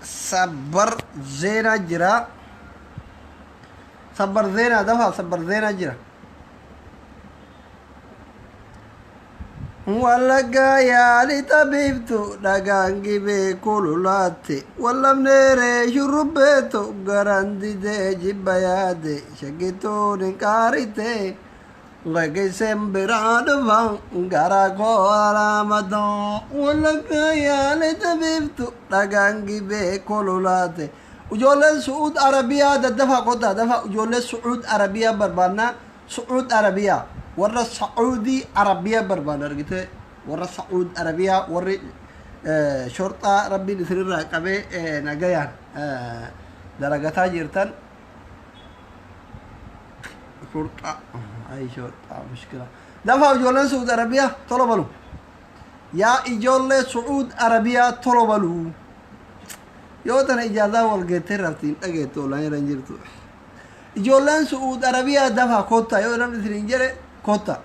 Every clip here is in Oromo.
صبر زينة جرا صبر زينة دفع صبر زينة جرا ولقى يا لطبيبتو دقانقي بكلولاتي ولا منيري شربيتو قراندي دي جبايادي شقيتو نكاريتي لقي سمبرا دفع قراكو علامتو ولقى يا لطبيبتو دقانقي بكلولاتي وجولة سعود عربية دفع قطع دفع وجولة سعود عربية بربانا سعود عربية ورا سعودي عربية بربان أرجته ورا سعود عربية ورا شرطة ربي نسرر كبي نجيان درجتها جرتن شرطة أي شرطة مشكلة دفع جولة سعود عربية طلبلو يا إجولة سعود عربية طلبلو يوتنا إجازة والجتير رفتين أجتوا لا يرنجرتوا إجولة سعود عربية دفع كوتا يوم نسرنجره كوتا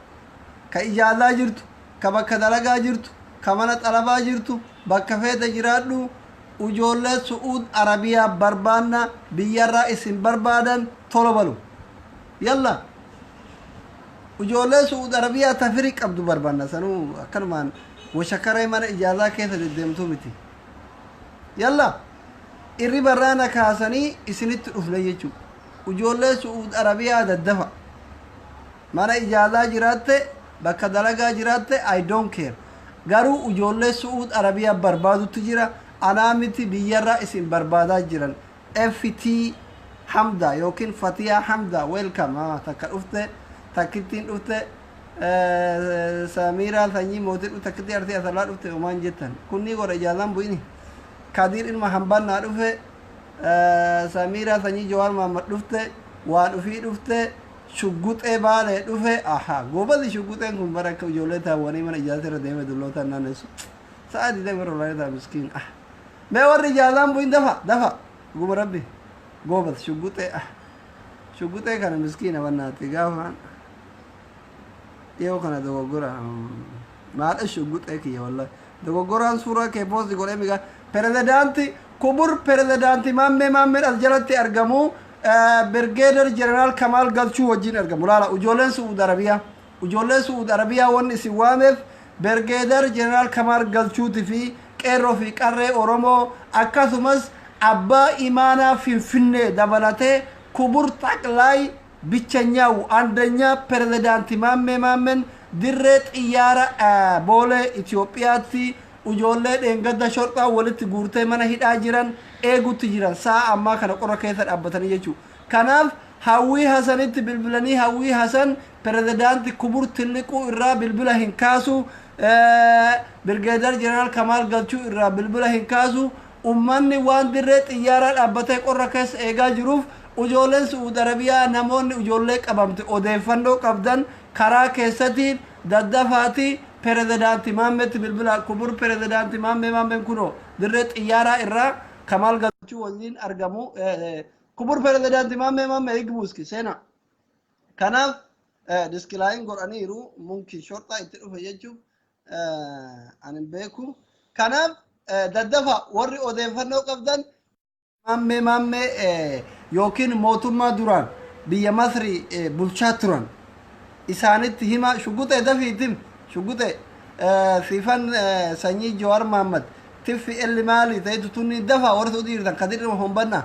كإجازة جرتو كبكة دلقا جرتو كمانت ألبا جرتو بكفيت جرادو وجولة سعود عربية بربانا بيارا اسم بربادا طلبلو يلا وجولة سعود عربية تفريق عبدو بربانا سنو أكرمان وشكرا من إجازة كيسا لديمتو متي يلا إري برانا كاساني إسنت أفليجو وجولة سعود عربية ددفع mana ijaazaa jiraatte bakka dalagaa jiraatte I don't care garuu ijoollee Suud Arabiyaa barbaadutti jira anaa miti biyyarraa isin barbaadaa jiran FT Hamda yookiin Fatiha Hamda welcome takka dhufte takkittiin dhufte Samiraa sanyii mootii dhufte takkittii artii asalaa dhufte omaan jettan kunni godha ijaazaan bu'ini Kadir ilma hambannaa dhufe Samiraa sanyii Jawaar Mahammad dhufte waan dhufii dhufte شقوطه باله دوفه اها غوبل شقوطه كون بركه جولتا وني من اجازه رديمه دلوتا نانس سعد ده ور ولا مسكين ما ور اجازه بو دفع غوب ربي غوبل شقوطه شقوطه كان مسكين وانا تغافان يو كان دوغورا ما شقوطه كي والله دوغورا سوره كي بوز غولي ميغا بريزيدانتي كبر بريزيدانتي مامي الجلتي ارغمو برغيدر جنرال كمال غلچو وجين ارغم ولا وجولن سعود عربية ون سوامف برغيدر جنرال كمال غلچو تفي قيرو في قره اورومو اكاسمس ابا ايمانا فينفنه دبلته كبر تقلاي بيچኛው አንደኛ ፕሬዝዳንት ማመን ድሬት ኢያራ ቦሌ ኢትዮጵያቲ ujolle dengada shorta walitti guurte mana hidhaa jiran eegutti jiran saa amma kana qorra keessa dhaabbatanii jechu kanaaf hawwii hasanitti bilbilanii hawwii hasan prezidaanti kubur tilliquu irraa bilbila hin kaasu birgeedar jeneraal kamaal galchuu irraa bilbila hin kaasu ummanni waan dirree xiyyaara dhaabbatee qorra keessa eegaa jiruuf ujoolleen Suud Arabiyaa namoonni ujoollee qabamte odeeffannoo qabdan karaa keessatti daddafaati prezidaanti Maammet bilbila kubur prezidaanti Maammet kuno dirree xiyyaara irraa kamaal galchuu waliin argamu kubur prezidaanti Maammet igbuuski seena kanaaf diskilaayin godhaniiru mumkin shortaa itti dhufe jechuuf anin beeku kanaaf daddafa warri odeeffannoo qabdan Maammet yookiin mootummaa duraan biyya Masri bulchaa turan isaanitti hima shuguxee dafiitim شقوطه فيفن سني جوار محمد تفي اللي مالي تيتو توني دفع ورثو دير دان قدير هم بنا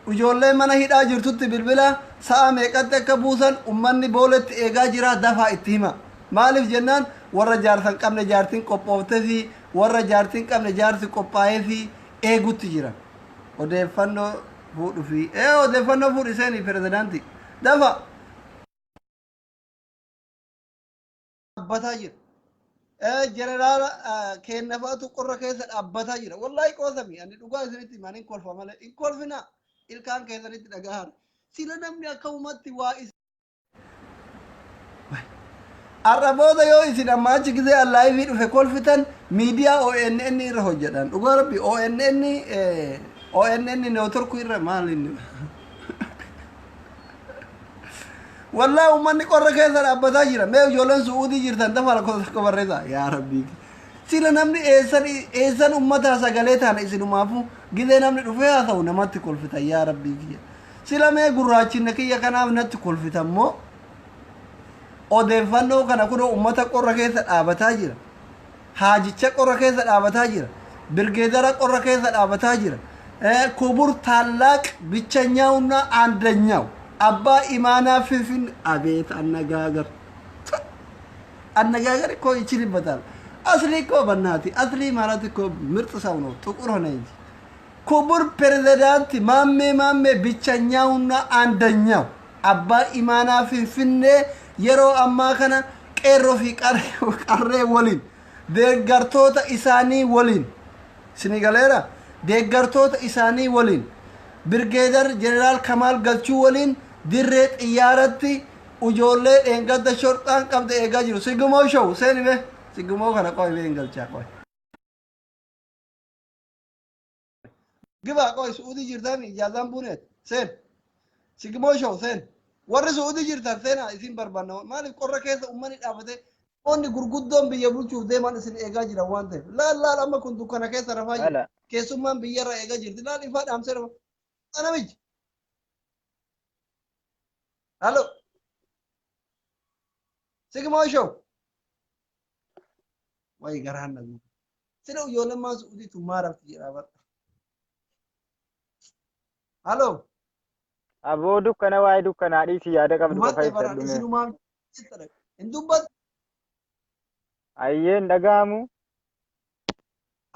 وجولة منا هيدا جرتوت بالبلا سامي قد كبوسن أمني بولت إيجا جرا دفع اتهما مالف جنان ورا جارتن كم نجارتين كوبوته في ورا جارتين كم نجارتين كوباي في إيجو تجرا ودفنو فود في ودفنو فود إساني فردانتي دفع بتاجر جنرال كين نفاتو قرة كيسة أبتا جرا والله يقوزمي يعني دوغا سنتي مانين كولفا ماله إن كولفنا إلكان كيسة نتي نجار سيلا نمني أكوماتي وايس الربوضة يو إسي نماجي كذي اللايف يدو في كولفتان ميديا ONN يرهو جدان دوغا ربي ONN نوتر كويرا مالين والله ومن قرر كذا أبدا جرا ما يجولن سعودي جرتان دفع لكم كبرزا يا ربي sila namni eessan ummataa sagalee taana isinumaafu gidee namni dhufee haa ta'u namatti kolfitan yaa rabbii kiyya sila mee gurraachinna kiyya kanaaf natti kolfitan moo odeeffannoo kana kunoo ummata qorra keessa dhaabataa jira haajicha qorra keessa dhaabataa jira birgeedara qorra keessa dhaabataa jira ክቡር ታላቅ ብቸኛውና አንደኛው አባ ኢማና ፍንፍን አቤት አነጋገር እኮ ይችልበታል አስሊ እኮ በእናትህ አስሊ ማለት እኮ ምርጥ ሰው ነው ጥቁር ሆነ እንጂ ክቡር ፕሬዝዳንት ማሜ ብቸኛውና አንደኛው አባ ኢማና ፍንፍን የሮ አማከና ቄሮ ፊ ቀሬ ወሊን ደገርቶታ ኢሳኒ ወሊን ሲኒጋሌራ deeggartoota isaanii waliin birgeedar jeneraal kamaal galchuu waliin dirree xiyyaaratti ijoollee dheengadda shorxaan qabde eegaa jiru sigumoo show seeni be sigumoo kana qoy be galchaa qoy giba qoy suudi jirtan ijaazaan buuneet seen sigumoo show seen warri suudi jirtan seena isin barbaanna maaliif qorra keessa ummani dhaabate onni gurguddoon biyya bulchuuf deeman isin eegaa jiran waan ta'eef laal amma kun dukkana keessa rafaa jira keessummaan biyyarra eegaa jirti laal ifaa dhaamsee rafa anamichi halo sigmoo show way garaan nagu sida ijoollemmaan suudii tummaa rafti jedhaa bara halo aboo dukkana waa'ee dukkanaa dhiisii yaada qabdu qofa ibsa dhume hin dubbat ayyeen dhaga'amu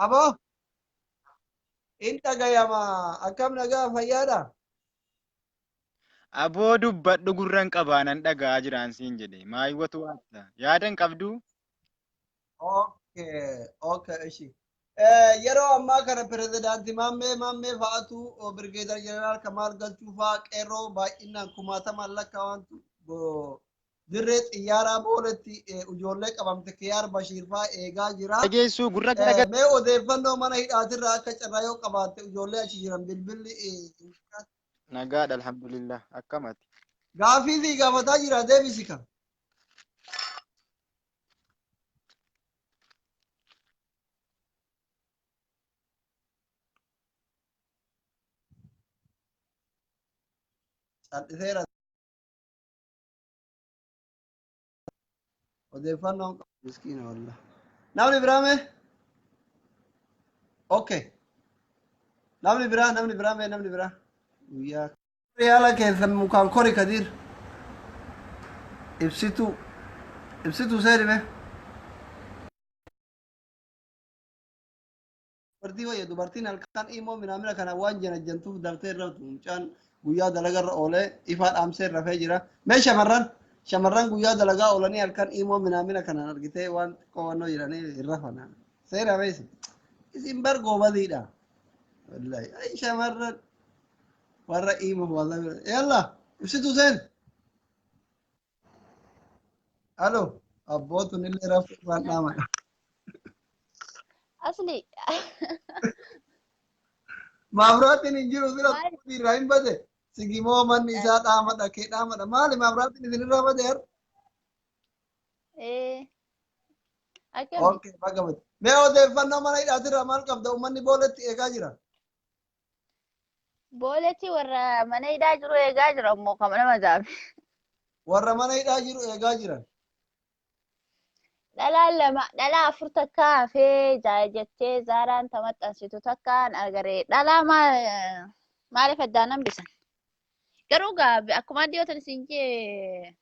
aboo in dhagayama akkam nagaa fayyaadha aboo dubbadhu gurran qabaanan dhaga'aa jiraan siin jedhe maayiwatu waatta yaadan qabdu okay ishi yeroo ammaa kana pirezidaanti maammee fa'atu birgeedar jeneraal kamaal galchuu fa'aa qeerroo baay'inaan kumaataman lakkaa'antu dirree xiyyaaraa booletti ijoollee qabamte kiyaar bashiir fa'aa eegaa jira dhageessuu gurra mee odeeffannoo mana hidhaatirraa akka carraa yoo qabaatte ijoollee achi jiran bilbilli nagaadha alhamdulillah akkamati gaafii fi gaafataa jira deebisi kan calliseera odeeffannoo miskiina wallah namni biraa mee okay namni biraa guyyaa yaala keessan mukaan kori kadiir ibsituu seerime dubartiin halkan immoo minaamina kana waan janajjantuuf daftee irra mucaan guyyaa dalagarra oolee ifaa dhaamsee rafee jira mee shamarran guyyaa dalagaa oolanii halkan immoo minaamina kanaan argitee waan qo'annoo jedhanii irra fanaa seera beesi isin bar goobadiidha wallahi ay shamarran warra immoo wallahi yalla ibsitu seen alo abbootu nillee rafu waan dhaamadha Aslii maafraatiin hin jiru sira irraa hin bade sigimoo manni isaa dhaamadha kee dhaamadha maali maafraatiin isin irraa bade har akkami okay bagabate mee odeeffannoo mana hidhaatirraa maal qabda ummanni booletti eegaa jira booletti warra mana hidhaa jiru eegaa jira ammoo kama nama zaabe warra mana hidhaa jiru eegaa jiran dhala afur takka hafee jettee zaaraan tamaxxansitu takkaan agaree dhalaa maaliif addaan hambisan garuu akkuma dhiyootan isin jee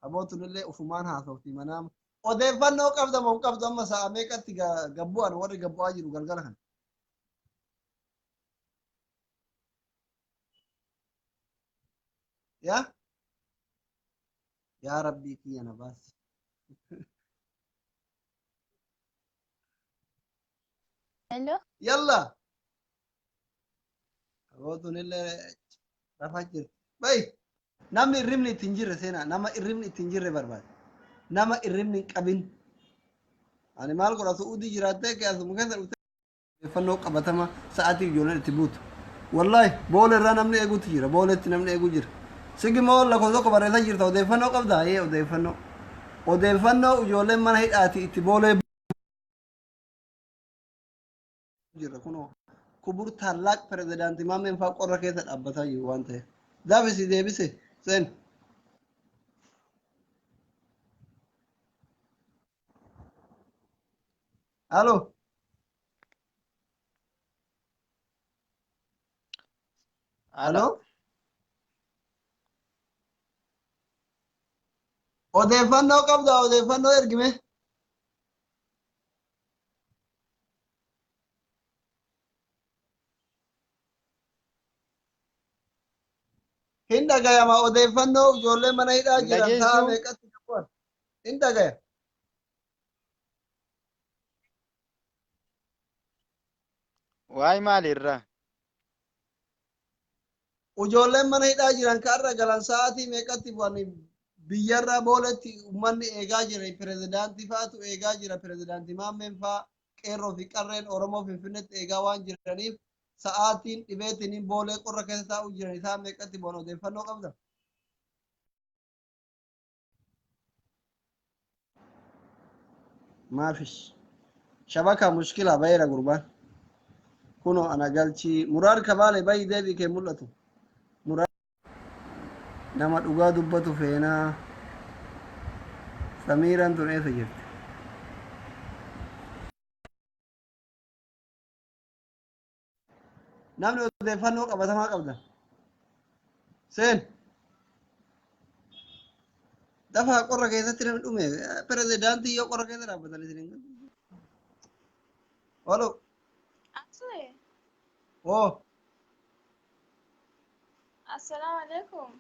abootunillee ufumaan haasofti manaama odeeffannoo qabda moo qabdu amma sa'a meeqatti gabbu'an warri gabbu'aa jiru galgala kana yaa rabbii kiyya na baasi hello yalla abootunillee rafaa jirti bay namni irribni ittiin jirre seenaa nama irribni ittiin jirre barbaade nama irribni hin qabin ani maal godha su'uudii jiraattee keessumaa keessa dhufte odeeffannoo qabatama sa'aatii ijoolleen itti buutu wallahi boola irraa namni eeguutu jira booletti namni eeguu jira sigimoo lakkoofsa tokko barreessaa jirta odeeffannoo qabdaa odeeffannoo odeeffannoo ijoolleen mana hidhaati itti boolee jira kunoo kubur tallaaq pirezidaantii maammeen faa qorra keessa dhaabbataa jiru waan ta'eef daafisi deebise seen halo halo odeeffannoo qabda odeeffannoo ergime hin dhagayama odeeffannoo ijoollee mana hidhaa jiran ta'a meeqatti qabuun hin dhagaya waay maalirra ijoolleen mana hidhaa jiran kaarra galan sa'aatii meeqatti bu'anii biyyarra booletti ummanni eegaa jira pirezidaantii faatu eegaa jira pirezidaantii maammeen faa qeerroo fi qarreen oromoo finfinnetti eegaa waan jiraniif sa'aatiin dhibeetiin boolee qorra keessa taa'u jiran isaa meeqatti bu'an odeeffannoo qabda maafish shabaka mushkila bayra gurbaan kuno ana galchi muraad kabaale bayi deebii kee mul'atu muraad nama dhugaa dubbatu feenaa samiiraan tun eessa jirti namni odeeffannoo qabatamaa qabda seen dafaa qorra keessatti namni dhume pirezidaantii yoo qorra keessa dhaabbatan isin halo Aslii. oo Assalamu alaikum.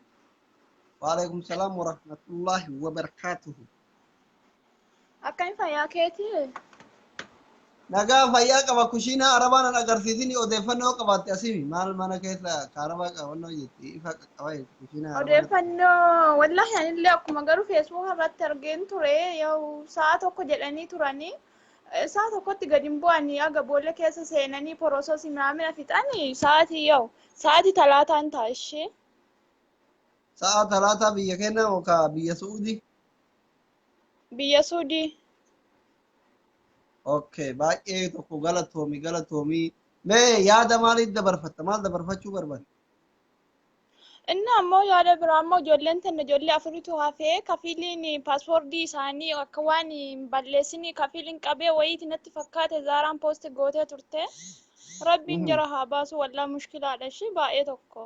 وعليكم السلام ورحمة الله وبركاته Akkam fayyaa keeti? nagaa fayyaa qaba kushiina arabaan an agarsiisini odeeffannoo qabatte asimi maal mana keessa kaarabaa qabannoo jetti ifa qaba kushiina arabaa Odeeffannoo wallahi anillee akkuma garuu Facebook irratti argeen ture yoo sa'a tokko jedhanii turanii sa'a tokkotti gadi hin bu'anii aga boolla keessa seenanii poroososii maamila fixanii sa'aatii talaataan ta'a ishee. sa'a talaataa biyya kenna yookaa biyya suudi Biyya Suudii. okay baay'ee tokko galatoomii mee yaada maaliif dabarfatta maal dabarfachuu barbaadde Inni ammoo yaada biraa ammoo ijoolleen tana ijoollee afuritu hafee kafiiliin paaspoortii isaanii akka waan hin balleessini kafiiliin qabee wayiiti natti fakkaate zaaraan poosti gootee turte. Rabbiin jara haa baasu wallaa mushkilaadha shi baay'ee tokko.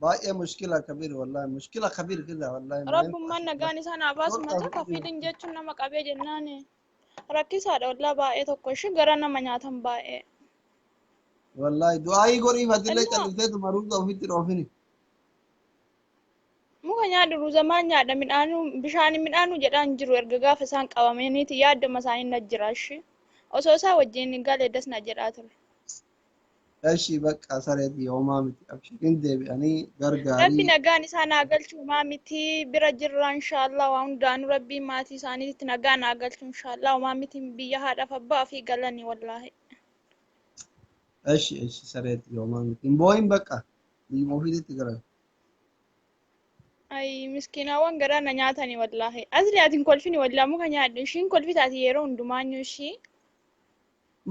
baay'ee mushkila kabir wallahi mushkila kabir kida wallahi Rabbummaan nagaan isaan haa baasu malee kafiiliin jechuun nama qabee jennaani. Rakkisaadha wallaa baay'ee tokko shi gara nama nyaatan baay'ee. wallahi du'aayi godhii fadillee calliseetu maruuza ofitti dhoofini Muka nyaadhu ruuzamaan nyaadha bishaan midhaanuu jedhaan jiru erga gaafa isaan qabamaniiti yaaddama isaanii na jira shi. Osoo isaa wajjin galee das na jedhaa ture. እሺ በቃ ሰሬት የውማምቲ አብሽን ደቢአኒ ገርጋሪ Rabbi nagaan isaan haa galchu umaamiti bira jirra inshaallah waan hundaanuu rabbii maatii isaaniitti nagaan haa galchu inshaallah umaamiti biyya haadhaaf abbaa fi galanii wallaahi. እሺ ሰሬት የውማምቲ ቦይም በቃ ሊሞፊት ትገራ Ay miskiinaawwan garaa na nyaatanii wallaahi. Asli atiin kolfini wallaa muka nyaadhu ishiin kolfitaati yeroo hundumaanyu ishii.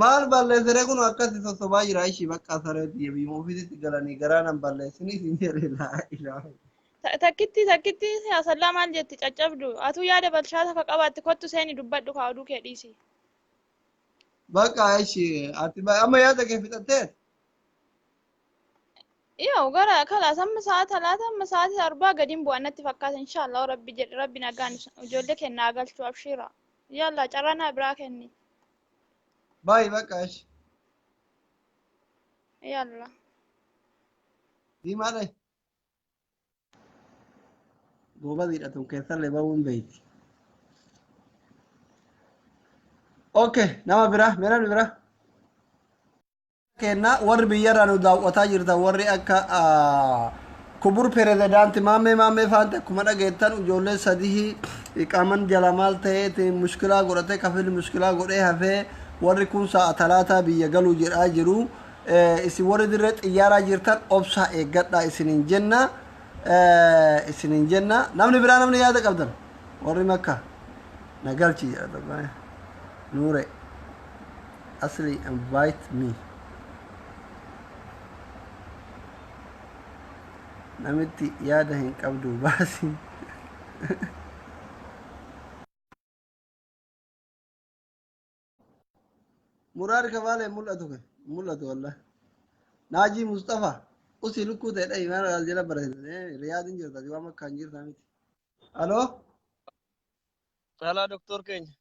ማል ባለሰረ ኩን አከት ተሰባ ይራይሽ በቃ ሰሬት የቢሞፊት ትገራኒ ገራናን ባለስኒ ሲንጀር ላ Takkitti asallaa maal jetti caccabdu atuu yaada balshaata ka qabaatti kottu seeni dubbadhu kaa'uduu kee dhiisi. በቃ እሺ አቲ አማ ያደ ከፍተተ Yoo gara kalaas amma sa'a talaata amma sa'aatii arbaa gadiin bu'an natti fakkaata inshaallah rabbi jedhe rabbi nagaan ijoollee kennaa galchu abshiira. Yalla carranaa biraa kenni. ባይ በቃ እሺ Yalla. ዲማለ ጎበዝ ይደቱን ከሰለ ባውን በይት ኦኬ ናማ ብራ ሜራን ብራ kenna warri biyyarraa nu daawwataa jirtan warri akka kubur pirezidaanti maammee faante akkuma dhageettan ijoollee sadii iqaaman jala maal ta'eeti mushkilaa godhatee kafil mushkilaa godhee hafee warri kun sa'a talaataa biyya galuu jedhaa jiru isin warri dirree xiyyaaraa jirtan obsaa eeggadhaa isinin jenna namni biraa namni yaada qabdan warri makka nagalchi jedha Nure Aslii invite me namitti yaada hin qabdu baasi muraad kabaale mul'atu wallah naaji mustafa usi lukkuu ta'edha imaan aljala barate riyaadin jirta waan makkaan jirta miti alo Salah doktor keenya.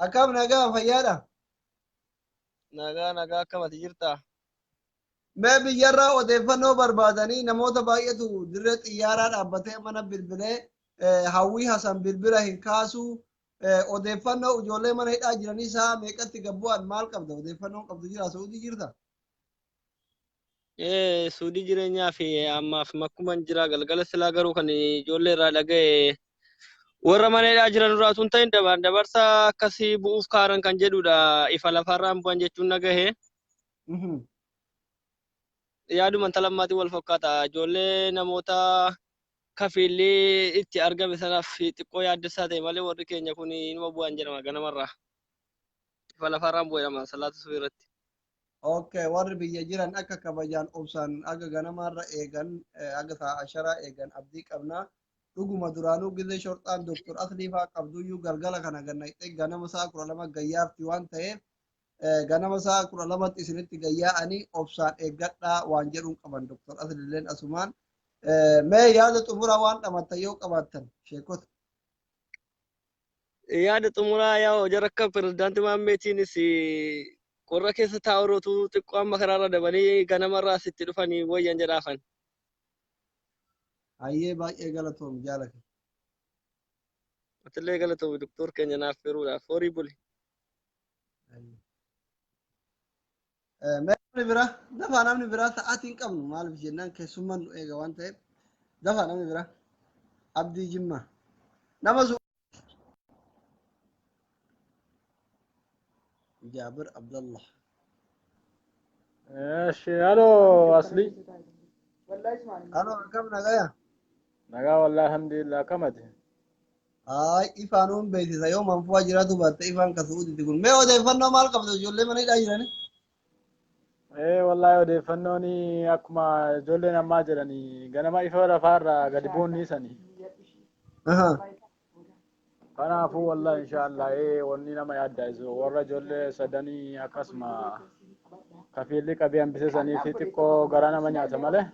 akkam nagaa fayyaadha Nagaa akkamati jirta? mee biyyarraa odeeffannoo barbaadanii namoota baay'eetu dirree xiyyaaraa dhaabbatee mana bilbilee hawwii hasan bilbila hin kaasu odeeffannoo ijoollee mana hidhaa jiranii isaa meeqatti gabbu'an maal qabda odeeffannoo qabdu jira Saudii jirta Suudii jireenyaa fi ammaaf makkuman jira galgala silaa garuu kan ijoollee irraa dhaga'e warra mana hidhaa jiran irraa tun ta'in dabarsa akkasii bu'uuf kaaran kan jedhudha ifa lafarraan bu'an jechuun nagahe. Yaaduma talammaatiin wal fakkaata ijoollee namoota kafiillee itti argame sanaaf xiqqoo yaaddessaa ta'e malee warri keenya kun inuma bu'an jedhama ganamarraa. Ifa lafarraan bu'edhama salaata subii irratti. Okay, warri biyya jiran akka kabajaan obsaan aga ganamarra eegan aga ta'a ashara eegan abdii qabna dhuguma duraanuu gillee shorxaan Dr.Aslii faa qabduyyuu galgala kana gannaxee ganama sa'a 12 gayyaafti waan ta'eef ganama sa'a 12 isinitti gayyaa'anii obsaan eeggadhaa waan jedhuun qaban Dr.Aslii illeen asumaan mee yaada xumura waan dhamatta yoo qabaattan sheekota Yaada xumuraa yaa jara akka pirezidaantii Maammeetiinis qorra keessa taa'urotu xiqqoo amma karaarra dabanii ganamarraa sitti dhufanii wayyan jedhaafan. hayyee baay'ee galatoom jaalate Atillee galatoomi doktor keenya naaf firuudhaaf horii buli. namni bira dafaa namni bira sa'aatiin qabnu maaliif jennaan keessummaan nu eega waan ta'eef dafaa namni bira abdii jimmaa nama sun جابر عبد الله ماشي الو اصلي انا كم نغايا نغا والله الحمد لله كمت ifaanuun beeksisa yoo manfuu jiraatu baatte ifaan ka suuditti kun mee odeeffannoo maal qabdu ijoollee mana hidhaa jirani والله odeeffannooni akkuma ijoolleen ammaa jedhani ganama ifa lafaarraa gadi buunni sani kanaafuu والله ان شاء الله wanni nama yaaddaisu warra ijoollee sadanii akkasuma kafiilli qabee hambisanii fi xiqqoo garaa nama nyaata malee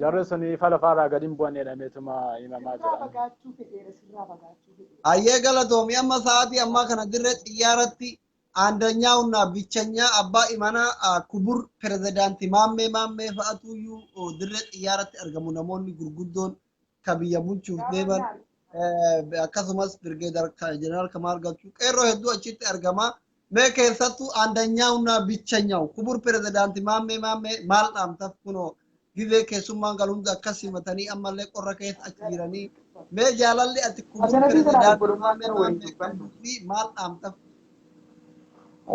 jarri suni ifa lafaarraa gadi hin bu'anne jedhameetuma himamaa jira. Ayyee galatoomi amma sa'aatii ammaa kana dirree xiyyaaratti aandanyaa'uuna bichanyaa abbaa imanaa kubur pirezidaantii maammee fa'atuyyuu dirree xiyyaaratti argamu namoonni gurguddoon ka biyya bulchuuf deeman akkasumas birgeedar jeneraal Kamaal Galchuu qeerroo hedduu achitti argama mee keessattuu aandanyaa'uuna bichanyaa'u kubur pirezidaantii maammee maal dhaamtaf kunoo gizee keessummaan galuun akkas himatanii ammallee qorra keessa achi jiranii mee jaalalli ati kubur pirezidaantii maammee maal dhaamtaf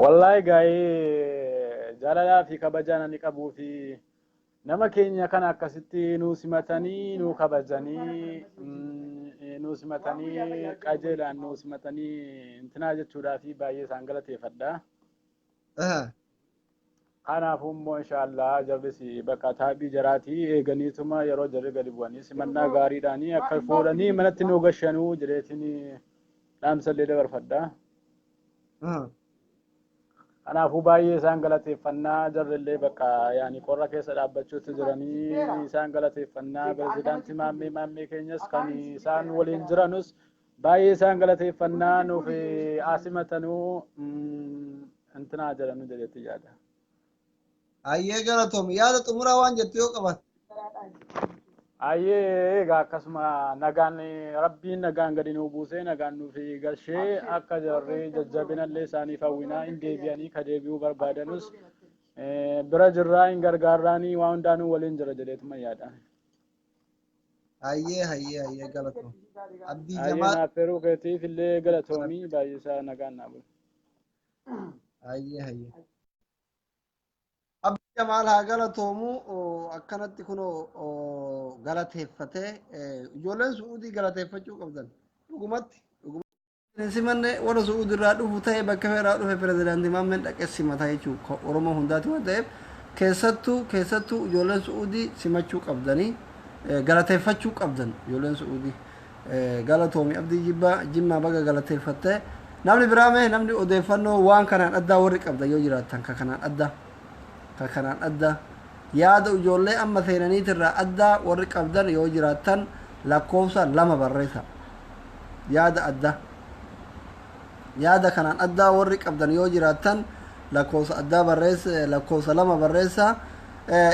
والله gaa'ee jaalalaa fi kabajaan ani qabuu fi nama keenya kana akkasitti nu simatanii nu kabajanii nu simatanii qajeelaan nu simatanii intinaa jechuudhaa fi baay'ee isaan galateeffadha. Kanaafuu immoo inshaallah jarris bakka taabii jaraatii eeganiituma yeroo jarri gadi bu'anii simannaa gaariidhaanii akka fuudhanii manatti nu gashanuu jireetiin dhaamsallee dabarfadha. Kanaafuu baay'ee isaan galateeffannaa jarrillee bakka yaani qorra keessa dhaabbachuutti jiranii isaan galateeffannaa pirezidaantii maammee keenyas kan isaan waliin jiranus baay'ee isaan galateeffannaa nuuf asimatanuu intinaa jedhanu jedhetti yaada. Ayyee galatoomi yaada xumuraa waan jettu yoo qaban. Ayyee egaa akkasuma nagaan rabbiin nagaan gadi nuu buusee nagaan nuuf galchee akka jarri jajjabinallee isaaniif hawwinaa hin deebi'anii ka deebi'uu barbaadanus bira jirraa hin gargaarraanii waan hundaanuu waliin jira jedheetuma yaada. Ayyee galatoomi. Abdii Ayyee Jamaal. naaf firuu keetiif illee galatoomii baay'ee isaa nagaan naa bulu. Ayyee. Abdi Jamaal haa galatoomu akkanatti kun galateeffatee ijoolleen Su'uudii galateeffachuu qabdan dhugumatti. Simanne warra Su'uudii irraa dhufu ta'e bakka feeraa dhufe pirezidaantii Maammeen dhaqee simata jechuudha Oromoo hundaati waan ta'eef keessattuu ijoolleen Su'uudii simachuu qabdanii galateeffachuu qabdan ijoolleen Su'uudii galatoomi abdii jimmaa baga galateeffattee namni biraa mee namni odeeffannoo waan kanaan addaa warri qabda yoo jiraattan ka kanaan addaa yaada ijoollee amma seenaniitirraa addaa warri qabdan yoo jiraattan lakkoofsa 2 barreessa yaada addaa yaada kanaan addaa warri qabdan yoo jiraattan lakkoofsa addaa barreessa lakkoofsa 2 barreessa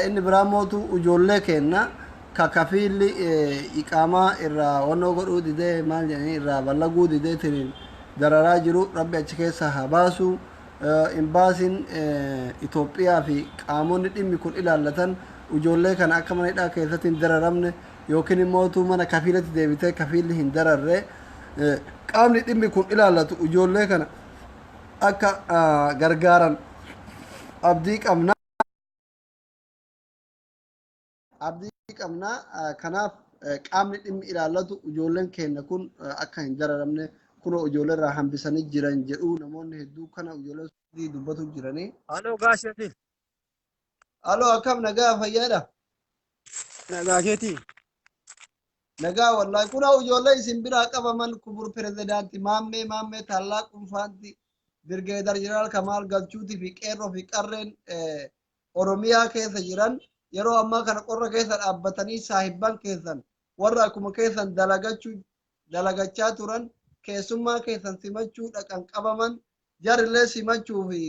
inni biraa mootu ijoollee kenna ka kafiilli iqaamaa irraa wannoo godhuu didee maal jedhanii irraa ballaguu didee tiriin dararaa jiru rabbi achi keessa haa baasu imbaasiin Itoophiyaa fi qaamonni dhimmi kun ilaallatan ijoollee kana akka mana hidhaa keessatti hin dararamne yookiin immoo mana kafiilatti deebitee kafiilli hin dararre qaamni dhimmi kun ilaallatu ijoollee kana akka gargaaran abdii qabna kanaaf qaamni dhimmi ilaallatu ijoolleen keenya kun akka hin dararamne kunoo ijoollee irraa hambisanii jiran jedhu namoonni hedduu kana ijoollee suutii dubbatu jiranii. Aloo gaasheeti. Aloo akkam nagaa fayyaadha? Nagaa keeti. Nagaa wallahi kunoo ijoollee isin biraa qabaman kubur pirezidaantii maammee taallaa qunfaanti birgeedar jeneraal Kamaal Galchuutii fi qeerroo fi qarreen Oromiyaa keessa jiran yeroo ammaa kana qorra keessa dhaabbatanii saahibban keessan warra akkuma keessan dalagachaa turan keessummaa keessan simachuu dhaqan qabaman jarillee simachuu fi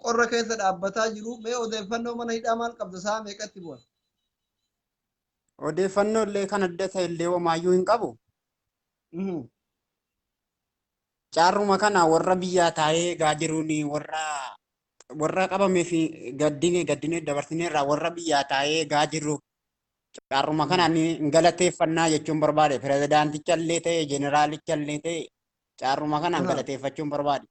qorra keessa dhaabbataa jiru mee odeeffannoo mana hidhaa maal qabda saa meeqatti bu'an? Odeeffannoo illee kan adda ta'e illee homaayyuu hin qabu. Caarruma kana warra biyyaa taa'ee eegaa jiruun warra qabamee fi gaddinee dabarsinee irraa warra biyyaa taa'ee eegaa jirru. Caarruma kanaan galateeffannaa jechuun barbaade pirezidaanticha illee ta'e jeneraalicha illee ta'e caarruma kanaan galateeffachuun barbaade.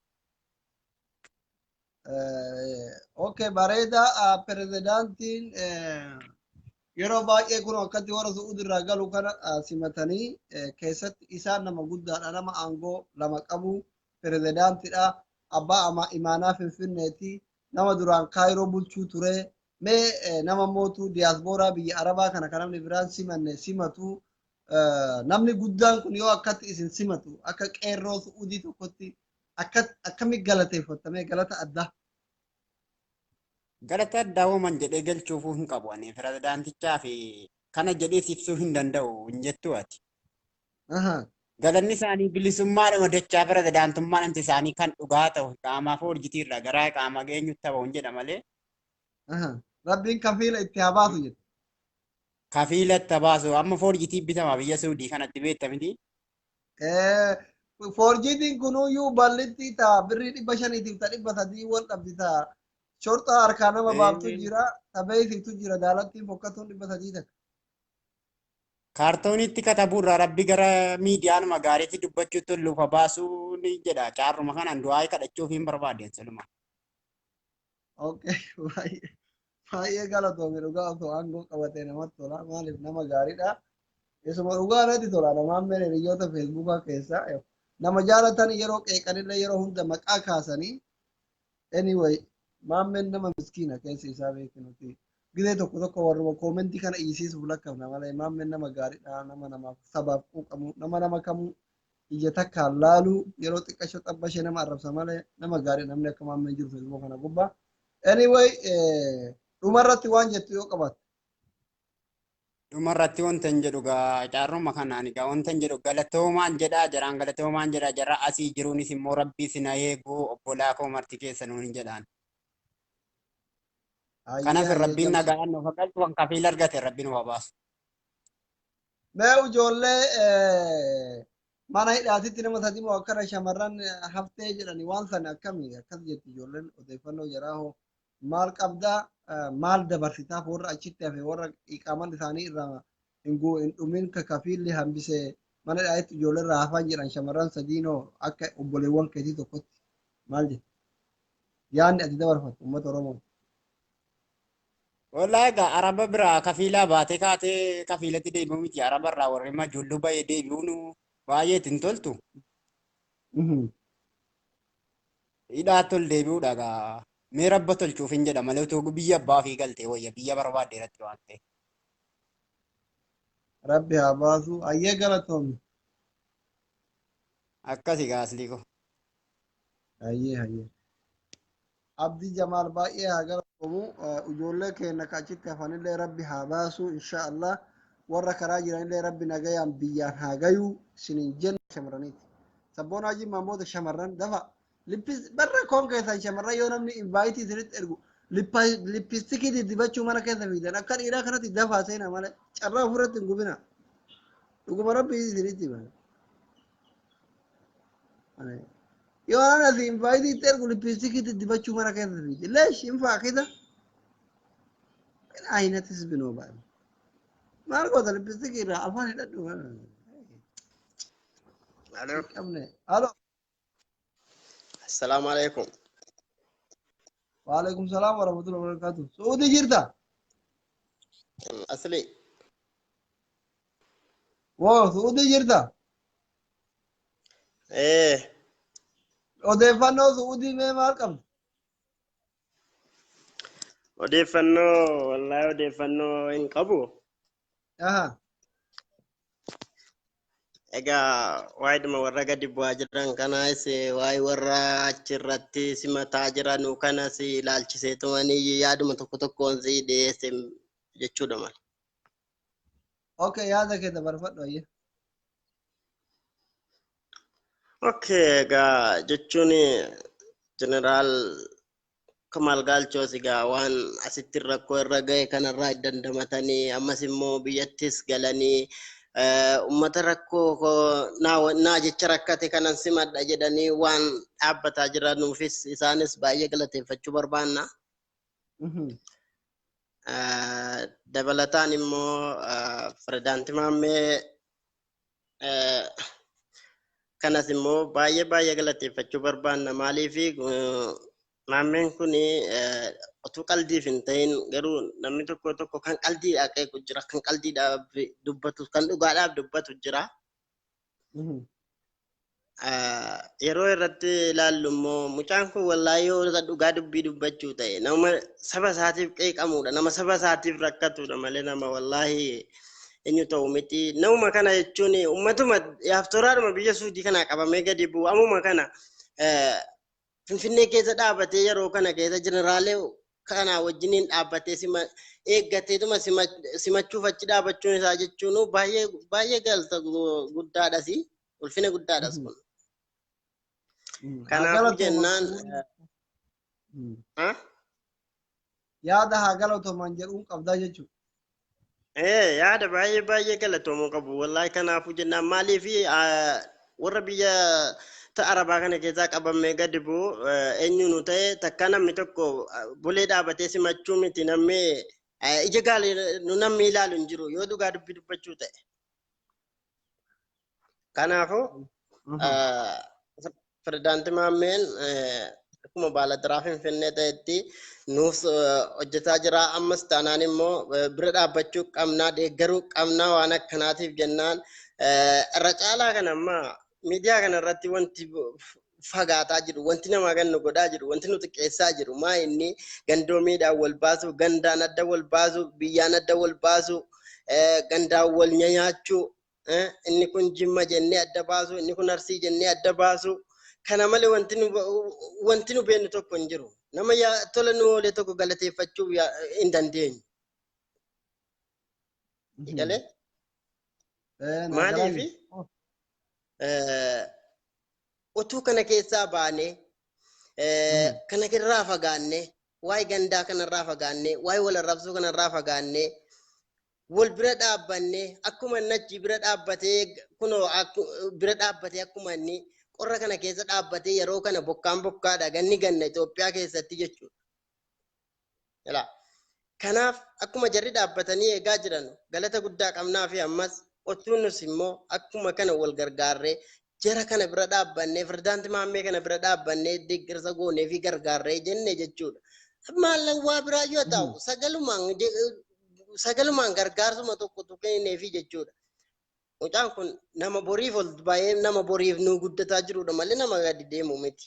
Okay, bareeda pirezidaantiin yeroo baay'ee kun akkatti warra Su'uud irraa galu kana simatanii keessatti isaan nama guddaadha nama aangoo lama qabu pirezidaantidha abbaa imaanaa Finfinneeti nama duraan Kaayiroo bulchuu ture mee nama mootu diyaaspooraa biyya Arabaa kana kan namni biraan simatu namni guddaan kun yoo akkatti isin simatu akka qeerroo Su'uudii tokkotti akkami galateeffatame galata addaa. Galata addaa uuman jedhee galchuufuu hin qabu ani pirezidaantichaa fi kana jedhee ibsuu hin danda'u hin jettu ati. Galanni isaanii bilisummaadhuma dachaa pirezidaantummaan anti isaanii kan dhugaa ta'u qaamaa foorjitii irraa garaa qaama geenyutti ta'u hin jedha malee. Rabbiin kafiila itti haa baasu jedhu. Kafiila itti haa baasu amma foorjitii bitama biyya Suudii kanatti beektamiti. Foorjitiin kunuyyuu ballitti ta'a birrii 500 ta 300 wal dhabdi ta'a. Shorta harkaa nama baaftu jira tabeeysiiftu jira daalattiin fokkatuun 300 takka. Kaartoonitti katabuurraa rabbi gara miidiyaanuma gaariitti dubbachuutti lufa baasuu ni jedha caarruma kanaan du'aa kadhachuuf hin barbaadeen saluma. Okay, baay'ee galatoomi dhugaa osoo aangoo qabatee namatti tola maaliif nama gaariidha. Isuma dhugaa natti tola namaan mere hiriyoota feesbuukaa keessa nama jaalatan yeroo qeeqanillee yeroo hunda maqaa kaasanii anyway maammeen nama miskiina keessa isaa beeku nuti gidee tokko warruma koomentii kana dhiisiisuuf lakkafna malee maammeen nama gaariidha nama sabaaf quuqamu nama kamuu ija takkaan laalu yeroo xiqqashoo xabbashee nama arrabsa malee nama gaarii namni akka maammeen jiru feesbuuk kana gubbaa. Anyway dhumarratti waan jettu yoo qabatte. Dhumarratti wanta hin jedhu caarruma kanaan egaa wanta hin jedhu galatoomaan jedhaa jaraan galatoomaan jedhaa jara asii jiruunis immoo rabbii sina eeguu obbolaa koo marti keessa nuun hin jedhaan. Kanaaf rabbiin nagaan nuuf galchu kan kafiil argate rabbiin nuuf baasu. Mee ijoollee mana hidhaatitti nama sadii moo akkana shamarran haftee jedhani waan sana akkamii akkas jetti ijoolleen odeeffannoo jaraa hoo maal qabdaa maal dabarsitaaf warra achitti hafe warra iqaaman isaanii irraa hin dhumin ka kafiilli hambisee mana hidhaatitti ijoollee irraa hafan jedhan shamarran sadiinoo akka obboleewwan keetii tokkotti maal jetti yaadni ati dabarfattu uummata Oromoo. Wallahi egaa araba biraa kafiilaa baatee kaatee kafiilatti deebi'u miti araba irraa warri majuullu baay'ee deebi'uun baay'ee ittiin toltu. Hidhaatti ol deebi'uudha egaa. Mee rabba tolchuuf hin jedha malee utuu biyya abbaa ofii galtee wayya biyya barbaadde irratti waan ta'e. Rabbi haa baasu. Ayyee galatoomne. Akkasi Aslii ko. Ayyee. Abdii Jamaal baay'ee haa galatoomu. Ijoollee keenya achitti hafanillee Rabbi haa baasu insha Allah. Warra karaa jiranillee Rabbi nagayaan biyyaan haa gayu isiniin jenna shamarraniiti. Sabboon hajii mammoota shamarran dafa. Barra koon keessan shamarran yoo namni invaayitii isinitti ergu lippistikii dibachuu mana keessa fiidan akka dhiiraa kanatti dafaa seena malee carraa ofirratti hin gubina. Dhuguma Rabbi isinitti hima. Yoo ana si invaayitii ergu lippistikii dibachuu mana keessa fiidan. Leesh hin faakida. Ayinatis binoo baay'ee. Maal goota lippistikii irraa afaan hidhadhu. Halo. Assalamu alaikum. Waalaikum salam warahmatullahi wabarakatuh. Suudi jirta? Aslii. Woo, Suudi jirta? Odeeffannoo Suudii mee maal qabdu? Odeeffannoo wallahi odeeffannoo hin qabu. Egaa waa'ee dhuma warra gadi bu'aa jiran kanaas waa'ee warra achirratti simataa jiran kanas ilaalchisee tumanii yaaduma tokko tokkoon si dhiyeesse jechuudha mal. Okay, yaada kee dabarfadhu ayya. Okay, egaa jechuun jeneraal Kamal Galchoos egaa waan asitti rakkoo irra ga'e kanarraa dandamatanii ammas immoo biyyattis galanii ummata rakkoo naa jecha rakkate kanan simadha jedhanii waan dhaabbataa jiranuufis isaanis baay'ee galateeffachuu barbaanna. Dabalataan immoo Pirezidaanti Maammee kanas immoo baay'ee galateeffachuu barbaanna. Maaliif Maammeen kun otuu qaldiif hin ta'in garuu namni tokko kan qaldiidhaa qeequ jira, kan qaldiidhaaf dubbatu, kan dhugaadhaaf dubbatu jira. Yeroo irratti ilaallu immoo mucaan kun wallaahi yoo dhugaa dubbii dubbachuu ta'e nama saba isaatiif qeeqamuudha, nama saba isaatiif rakkatuudha malee nama wallaahi eenyu ta'u miti. Namuma kana jechuun uummatuma yaaftoraadhuma biyya Suudii kanaa qabamee gadi bu'u amuma kana Finfinnee keessa dhaabbatee yeroo kana keessa jeneraalee kana wajjiniin dhaabbatee eeggateetuma simachuuf achi dhaabbachuun isaa jechuun baay'ee galata guddaadhas ulfina guddaadhas kun. Kanaafuu jennaan yaada haa galatooman jedhuun qabdaa jechuudha. Yaada baay'ee galatoomuu qabu wallaahi. Kanaafuu jennaan maaliif warra biyya Arabaa kana keessaa qabamee gadi bu'u eenyu nu ta'e takka namni tokko bulee dhaabatee simachuu miti namni ija gaarii nu namni ilaalu hin jiru yoo dhugaa dubbii dubbachuu ta'e. Kanaafuu Pirezidaanti Maammeen akkuma baalattaraa Finfinnee ta'etti nuuf hojjetaa jira. Ammas taanaan immoo bira dhaabbachuu qabnaa, deeggaruu qabnaa waan akkanaatiif jennaan irra caalaa kan amma miidiyaa kana irratti wanti fagaataa jiru, wanti nama gannu godhaa jiru, wanti nuti xiqqeessaa jiru maa inni gandoomiidhaan wal baasu, gandaan adda wal baasu, biyyaan adda wal baasu, gandaan wal nyaachuu, inni kun Jimma jennee adda baasu, inni kun Arsii jennee adda baasu. Kana malee wanti nu beeknu tokko hin jiru. Nama tola nu oolee tokko galateeffachuu hin dandeenyu. Galee? Maaliif? Utuu kana keessaa baanee kana irraa fagaannee waa'ee gandaa kanarraa fagaannee waa'ee wal arrabsuu kanarraa fagaannee wal bira dhaabbannee akkuma nachi bira dhaabbatee kunoo bira dhaabbatee akkuma inni qorra kana keessa dhaabbatee yeroo kana bokkaan bokkaadha ganni ganna Itoophiyaa keessatti jechuudha. Kanaaf akkuma jarri dhaabbatanii eegaa jiran galata guddaa qabnaa fi ammas otuu nus immoo akkuma kana wal gargaarree jara kana bira dhaabbannee Pirezidaanti Maammee kana bira dhaabbannee deeggarsa goonee fi gargaarree jenne jechuudha. Maal waa biraa yoo ta'u sagalumaan gargaarsuma tokkotu kenneefi jechuudha. Mucaan kun nama boriif ol baay'ee nama boriif nu guddataa jirudha malee nama gadi deemu miti.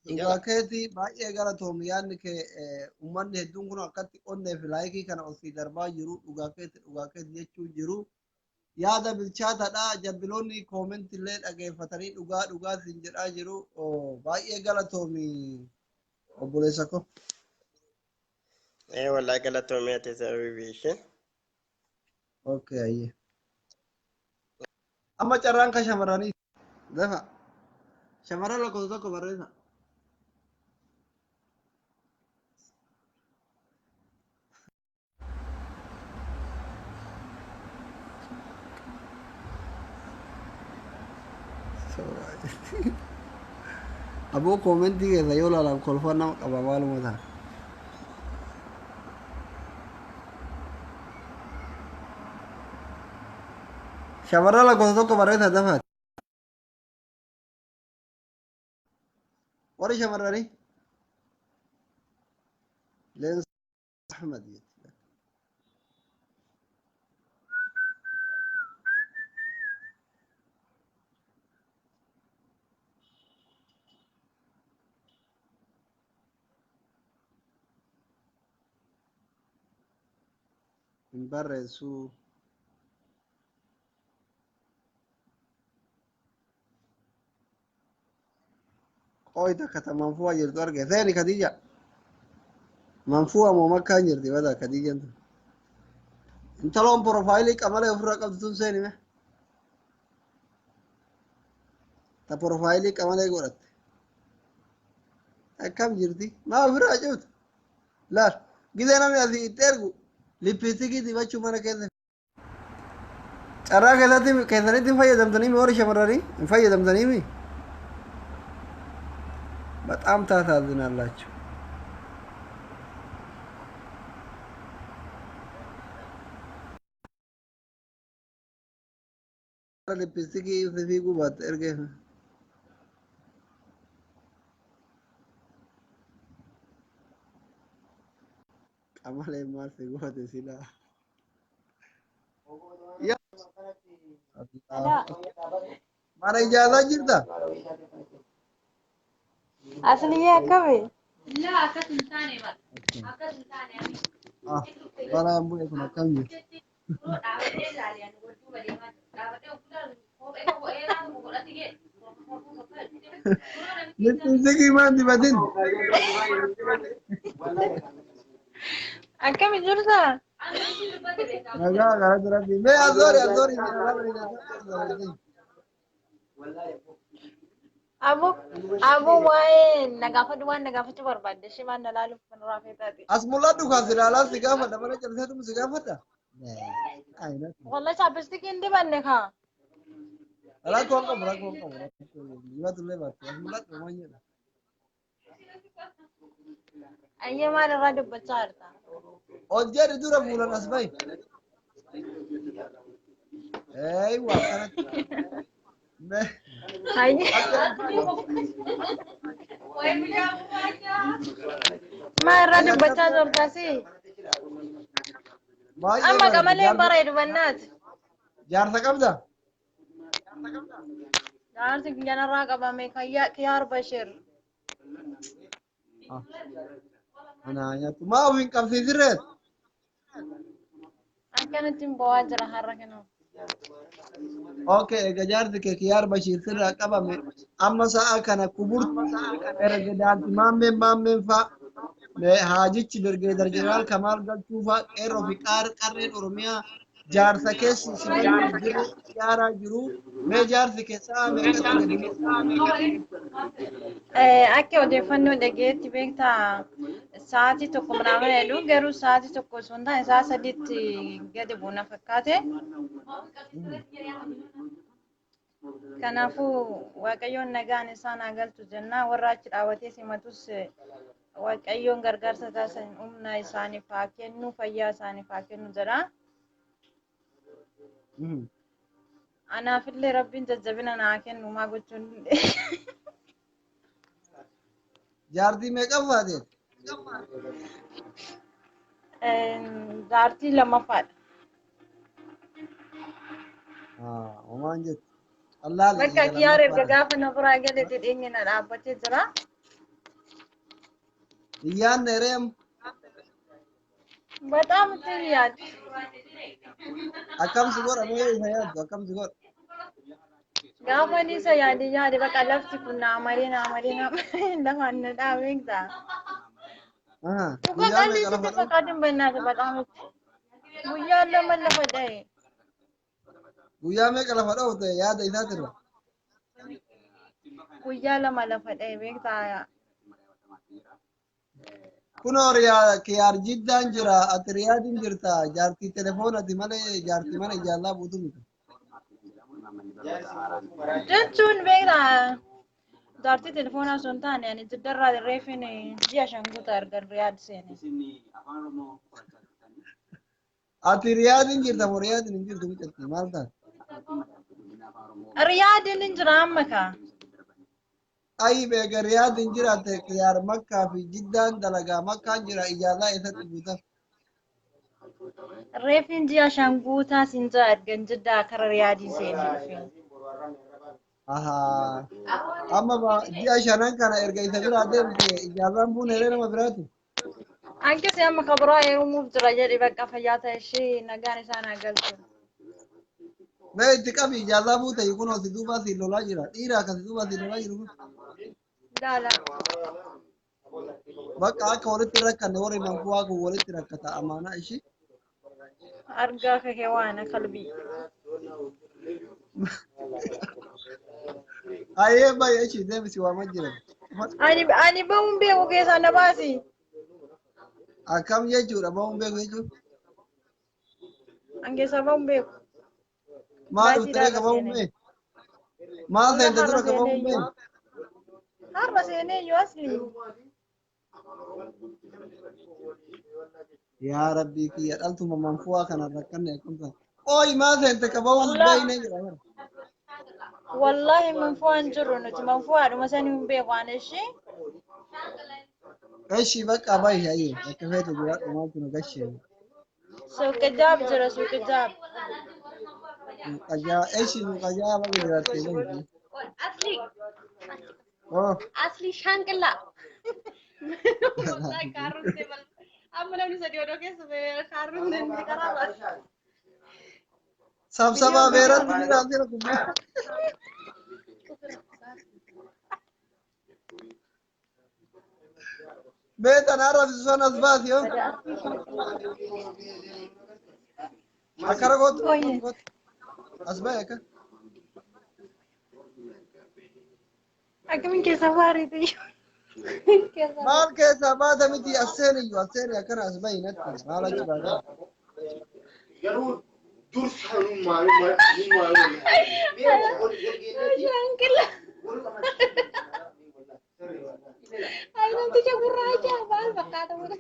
Dhugaa keetii baay'ee galatoomi yaadni kee uummanni hedduun kun akkatti qonnee fi laayikii kana osii darbaa jiru dhugaa keetii jechuun jiru. Yaada bilchaataadha jabbiloonni koomentii illee dhageeffatanii dhugaa siin jedhaa jiru. Baay'ee galatoomi obboleessa ko. Wallahi galatoomii ati sababii ishee. Okay ayyee. Amma carraan kan shamarranii dafa. Shamarran lakkoofsa tokko barreessa. Aboo koomentii keessa yoo ilaalan kolfaa nama qaba maaluma ta'a. Shamarran lakkoofsa tokko barreessa dafaati. Warri shamarranii Leensa Ahmad jechuudha. Hin barreessuu. Qoyta kata manfuu jirtu arge seeni Khadija manfuu ammoo makkaan jirti bada Khadijan tun intaloon profaayilii qamalee ofirraa qabdu tun seeni me ta profaayilii qamalee godhatte akkam jirti maa ofirraa cimtu laal gizee namni asii itti ergu lippiistikii dibachuu mana keessa carraa keessanitti hin fayyadamtanii mi warri shamarranii hin fayyadamtanii mi በጣም ታሳዝናላችሁ። ሊፕስቲክ ሲፊጉ ባት እርገ ቀማለ ማር ሲጎት ሲላ ያ ማረ ኢጃዛ ጅርታ Aslii akkami? Bara ammoo kun akkam jirti? Lipstiikii maan dibatin? Akkami jirta? Nagaa gara duraati. Mee azoori. Abu waa'ee waan nagaafachuu barbaadde shimaan na laaluuf kan raafeetaati. As mul'adhu kaas ilaalaa si gaafadha mana cabseetu si gaafadha. Wallahi chaapistikiin dibanne kaa. Rakkoon qabu. Dibatullee baatti. As mul'adhu manyedha. Ayyee maal irraa dubbachaa jirta? Hojjeetu dura fuulan as bahi. Waa kanatti. Maal irraa dubbachaa jirtaasi? Amma qamaleen bareedu bannaati. Jaarsa qabda? Jaarsi ganarraa qabame Kiyaar Bashir. Anaa nyaattu maa ofiin qabsiisirreet? Akkanatti bo'aa jira har'a kennu. Okay, egaa jaarsi kee Kiyaar Bashir sirraa qabame amma sa'a kana kuburtu erga maammeen fa'a haajichi Birgeedar Jeneraal Kamaal Galchuu fa'a qeerroo fi qarreen Oromiyaa jaarsa keessi simanii jiru yaaraa jiru mee jaarsi keessaa meeqatti gadi Akka odeeffannoo dhageetti beektaa sa'aatii tokko muraama jedhu garuu sa'aatii tokko osoo hin taane sa'a sadiitti gadi buuna fakkaate. Kanaafuu Waaqayyoon nagaan isaan haa galchu jennaa warra achi dhaawatee simatus Waaqayyoon gargaarsa taasisan humna isaaniif haa kennu fayyaa isaaniif haa kennu jedha. Anaafillee rabbiin jajjabina naa kennu maa gochuun jaartii meeqa faateet jaartii lamaffaadha. homaan jettu allaale Bakka eega kiyyaar erga lammaffaadha gaafa na biraa gale dhedheenyi na dhaabbatee jira. hiyyaan neereem Bataam itti yaadu. akkamsi godha mee isa yaaddu akkamsi godha Gaafa ni isa yaade bakka lafti kun naamalee lafaan na dhaabeekta. Dhuga guyyaa qalli meeqa lafa sitti dha'u fakkaatuun bannaati bataamitti. Guyyaa lama lafa dha'e. guyyaa meeqa lafa dha'u ta'e yaada isaatirra Guyyaa lama lafa dha'e beektaa. kunoo kiyaar jiddaan jira ati riyaadin jirta jaartii telefoonati malee jaartii mana ijaallaa buutu miti Jechuun beektaa. Jaartii telefoonaa osoo hin taane ani jiddarraa reefin ji'a shan guutaa erga riyaad seene. ati riyaadin jirta moo riyaadin hin jirtu mucatti maal taate Riyaadin hin jira amma kaa. ayi beeka riyaadin jiraate kiyaar makkaa fi jiddaan dalagaa makkaan jira ijaazaa isatti buuta Reefin ji'a shan guutaa siin jaa ergan jiddaa kara riyaadii seene dhufe. amma ji'a shanan kana erga isa biraa deemte ijaazaan buune hiree nama biraati Akkasii amma kabiraa heerumuuf jira jedhe bakka fayyaa ta'e ishee nagaan isaan haa galchu. mee itti qabi ijaazaa buute kunoo si duubaa si lolaa jira dhiira akkasi duubaa si lolaa jiru kun Ilaala. bakka akka walitti rakkanne warri mankuwaa kun walitti rakkata amaanaa ishii Argaa kakee waan kalbii. ayyee baay'ee ishii deemisi waamaa jiran Ani bahuun beeku keessaa na baasi. akkam jechuudha bahuun beeku jechuun An keessaa bahuun beeku. maal dhuftere ka bahuun beeku maal seente dura ka bahuun beeku Harma seenee yoo asli. yaa rabbii kiyya dhaltuma manfuwaa kana rakkanne akkamta ooyi maal seente ka bahuun beeyne jedha Wallahi manfuwaan jiru nuti manfuwaadhuma sanii hin beeku waan ishee. eshi bakka bayi ayyee akka feetu jiraadhu maaltu na gashee Suuqa jaab jira suuqa jaab. qajaa eshi nu qajaa baga jiraattee bahi Asli. oo Asli shankila. Wallahi kaarun tebal. Amma namni sadii odoo keessa kaarun dandee karaa baasa. sabsabaa beeratti jiraatee kun beetan arrabsi son as baasi yoo akkana gootu as bahe akka Akkamiin keessa baariiti. maal keessaa baata miti as seeni iyyuu as seeni akkana as bahi natti maal achi baata Shankila. Ay namticha gurraacha maal fakkaata mana.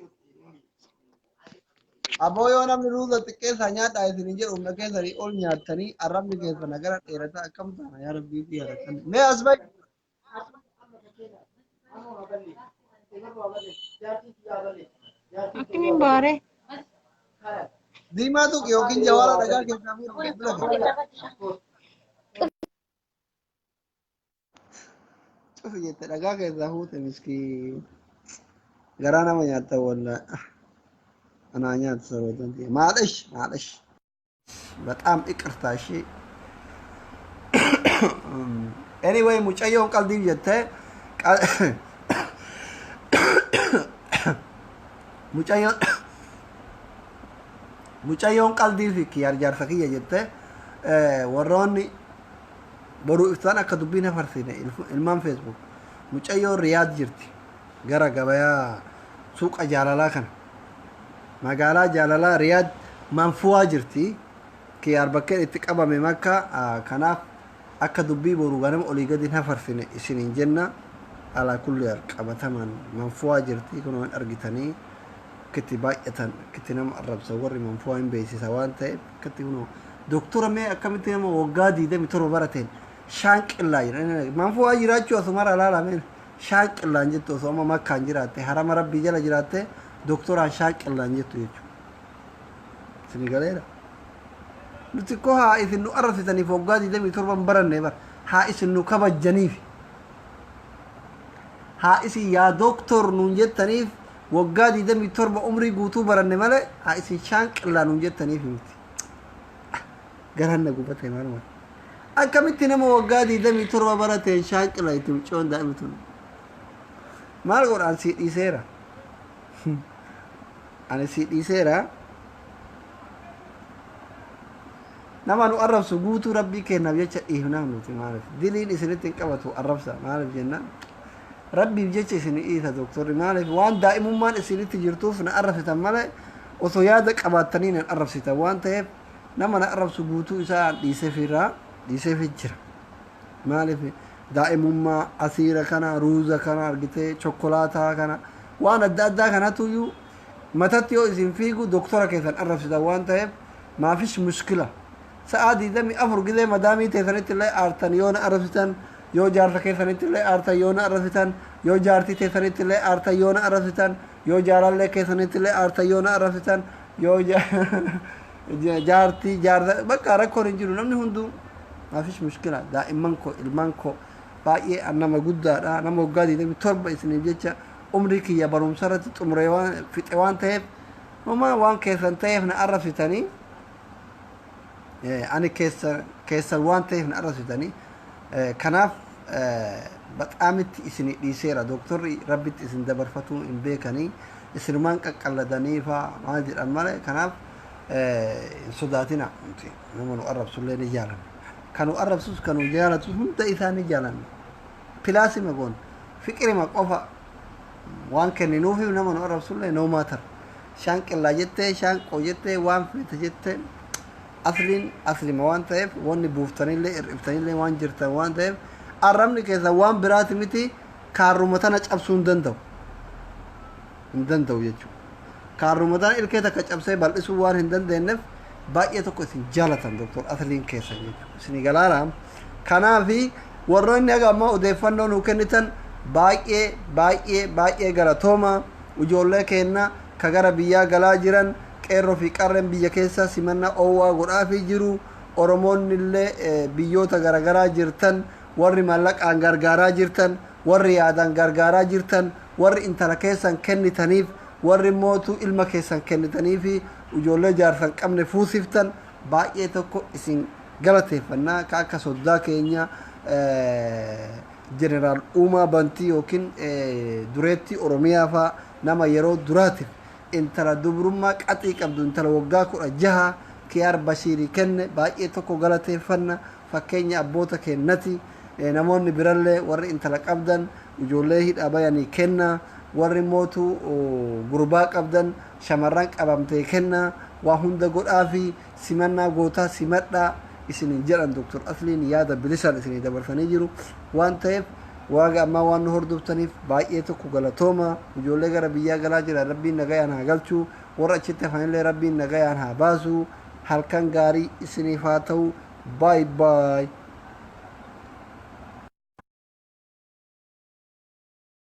aboo yoo namni ruuza xiqqeessaa nyaadhaa isin jedhu humna keessanii ol nyaattanii arrabni keessa nagara dheerata akkam taana yaa rabbii fi yaadatan mee as bahi Akkamiin baare. diimaa tuqi yookiin jawaara dhagaa keessaa fuudhu cufi jette dhagaa keessaa fuute miskii garaa nama nyaatta walla anaa nyaata sarootanti maadhash በጣም ይቅርታ እሺ anyway mucayyoon qaldiif jette mucayyoon qaldiif kiyyaar jaarsa kiyya jette warroonni boruu iftaan akka dubbiin hafarsine ilmaan feesbuuk mucayyoon riyaad jirti gara gabayaa suuqa jaalalaa kana magaalaa jaalalaa riyaad manfuwaa jirti kiyyaar bakkeen itti qabame makka kanaaf akka dubbii boruu ganama olii gadi hafarsine isiniin jenna alaa kulli qabataman manfuwaa jirti kun waan argitanii kitti baay'atan kitti nama arrabsa warri manfuwaa hin beeksisa waan ta'eef kitti kunoo doktora mee akkamitti nama waggaa 27 barateen shaanqillaa jira manfuwaa jiraachuu asumara laalameen shaaqillaan jettu osoo amma makkaan jiraatte harama rabbii jala jiraatte doktoraan shaaqillaan jettu jechuudha. Isin galeera. Nuti ko haa isin nu arrasitaniif waggaa 27 baranne bar haa isin nu kabajjaniif haa isin yaa doktor nuun jettaniif waggaa 27 umrii guutuu baranne malee haa isin shaaqillaan nuun jettaniif miti. Garanna gubate maaluma. Akkamitti nama waggaa 27 barateen shaaqila itti mucoon daa'imtun. Maal godhaan si dhiiseera. Ani si dhiiseera. Nama nu arrabsu guutuu rabbii kennaaf jecha dhiifnaa nuti maaliif diliin isinitti hin qabatu arrabsa maaliif jennaan rabbiif jecha isin dhiisa doktorri maaliif waan daa'imummaan isinitti jirtuuf na arrabsitan malee osoo yaada qabaattanii na arrabsitan waan ta'eef nama na arrabsu guutuu isaa dhiiseefirraa dhiiseefit jira maaliif daa'imummaa asiira kana ruuza kana argitee chokkolaataa kana waan adda addaa kanatuyyuu matatti yoo isin fiigu doktora keessan arrabsitan waan ta'eef maafish mushkila sa'aadii dami afur gidee madaamii teessanitti illee aartan yoo na arrabsitan yoo jaarsa keessanitti illee aartan yoo na arrabsitan yoo jaartii teessanitti illee aartan yoo na arrabsitan yoo jaalallee keessanitti illee aartan yoo na arrabsitan yoo jaartii jaarsa bakka rakkoon hin jiru namni hunduu maafish mushkila daa'imman koo ilmaan koo baay'ee nama guddaadha nama waggaa 27 isiniif jecha umrii kiyya barumsa irratti xumuree waan fixe waan ta'eef homaa waan keessan ta'eef na arrabsitanii ani keessan waan ta'eef na arrabsitanii kanaaf baxaamitti isin dhiiseera doktorri rabbitti isin dabarfatuu hin beekanii isinumaan qaqqalladanii faa maal jedhan malee kanaaf hin sodaatina nama nu arrabsullee ni jaalanna kanu arrabsus kanu jaalatus hunda isaa ni jaalanna pilaasima goon fiqirima qofa waan kenninuufi nama nu arrabsullee no matter shaanqillaa jettee shaanqoo jettee waan feete jettee asliin aslima waan ta'eef wanni buuftanillee irriftanillee waan jirtan waan ta'eef arrabni keessa waan biraati miti kaarruma tana cabsuu hin danda'u jechuudha. Kaarruma tana ilkee takka cabsee bal'isuu waan hin dandeenyeef baay'ee tokko isin jaalatan doktor asliin keessa jechuudha. Isin galaaraam kanaafi warroonni haga ammaa odeeffannoo nuu kennitan baay'ee galatooma ijoollee keenya ka gara biyyaa galaa jiran qeerroo fi qarreen biyya keessa simannaa oowwaa godhaafii jiru oromoonni illee biyyoota garagaraa jirtan warri mallaqaan gargaaraa jirtan warri yaadaan gargaaraa jirtan warri intala keessan kennitaniif warri mootuu ilma keessan kennitanii fi ijoollee jaarsan qabne fuusiftan baay'ee tokko isin galateeffannaa ka akka soddaa keenya jeneraal uumaa bantii yookiin dureetti oromiyaa faa nama yeroo duraatiif intala dubrummaa qaxii qabdu intala waggaa 16 kiyaar bashiirii kenne baay'ee tokko galateeffanna fakkeenya abboota kennati namoonni birallee warri intala qabdan ijoollee hidhaa bayanii kenna warri mootu gurbaa qabdan shamarran qabamtee kenna waa hunda godhaafi simannaa gootaa simadhaa isinin jedhan doktor asliin yaada bilisan isinii dabarsanii jiru waan ta'eef waaga ammaa waan nu hordoftaniif baay'ee tokko galatooma ijoollee gara biyyaa galaa jira rabbiin nagayaan haa galchuu warra achitti hafanillee rabbiin nagayaan haa baasu halkan gaarii isiniif haa ta'u baay baay